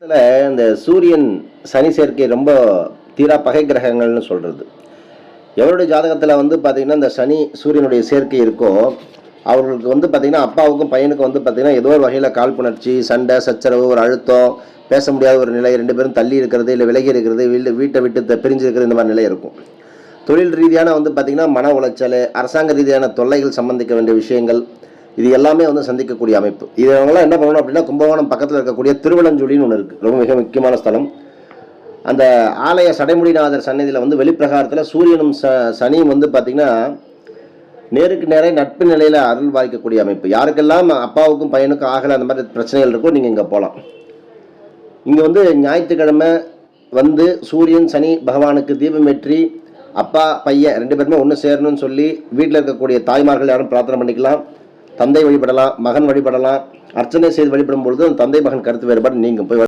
இதுல இந்த சூரியன் சனி சேர்க்கை ரொம்ப தீரா பகை கிரகங்கள்னு சொல்றது. எவருடைய ஜாதகத்துல பாத்தீங்கன்னா, இந்த சனி சூரியனுடைய சேர்க்கை இருக்கோ, அவர்களுக்கு பாத்தீங்கன்னா, அப்பாவுக்கும் பையனுக்கும் பாத்தீங்கன்னா, ஏதோ ஒரு வகையில காழ்ப்புணர்ச்சி, சண்டை, சச்சரவு, ஒரு அழுத்தம், பேச முடியாத ஒரு நிலை, 2 பேரும் தள்ளி இருக்கிறது, இல்ல விலகி இருக்கிறது, வீட்டை விட்டு பிரிஞ்சு இருக்கிறது, இந்த மாதிரி நிலை இருக்கும். தொழில் ரீதியான பாத்தீங்கன்னா, மன உளைச்சல், அரசாங்க ரீதியான தொல்லைகள் சம்பந்திக்க வேண்டிய விஷயங்கள், இது எல்லாமே சந்திக்கக்கூடிய அமைப்பு. இதெல்லாம் என்ன பண்ணணும் அப்படின்னா, கும்பகோணம் பக்கத்தில் இருக்கக்கூடிய திருவலஞ்சூழின்னு ஒன்று இருக்குது. ரொம்ப மிக முக்கியமான ஸ்தலம். அந்த ஆலய சடைமுடிநாதர் சன்னதியில் வெளிப்பிரகாரத்தில் சூரியனும் சனியும் பார்த்தீங்கன்னா, நேருக்கு நேரே நட்பு நிலையில் அருள் வாய்க்கக்கூடிய அமைப்பு. யாருக்கெல்லாம் அப்பாவுக்கும் பையனுக்கும் ஆகலை அந்த மாதிரி பிரச்சனைகள் இருக்கோ, நீங்கள் இங்கே போகலாம். இங்கே ஞாயிற்றுக்கிழமை சூரியன் சனி பகவானுக்கு தீபமேற்றி அப்பா பையன் 2 பேருமே ஒன்று சேரணும்னு சொல்லி வீட்டில் இருக்கக்கூடிய தாய்மார்கள் யாரும் பிரார்த்தனை பண்ணிக்கலாம். தந்தை வழிபடலாம், மகன் வழிபடலாம். அர்ச்சனை செய்து வழிபடும் பொழுது தந்தை மகன் கருத்து வேறுபாடு நீங்கும். போய்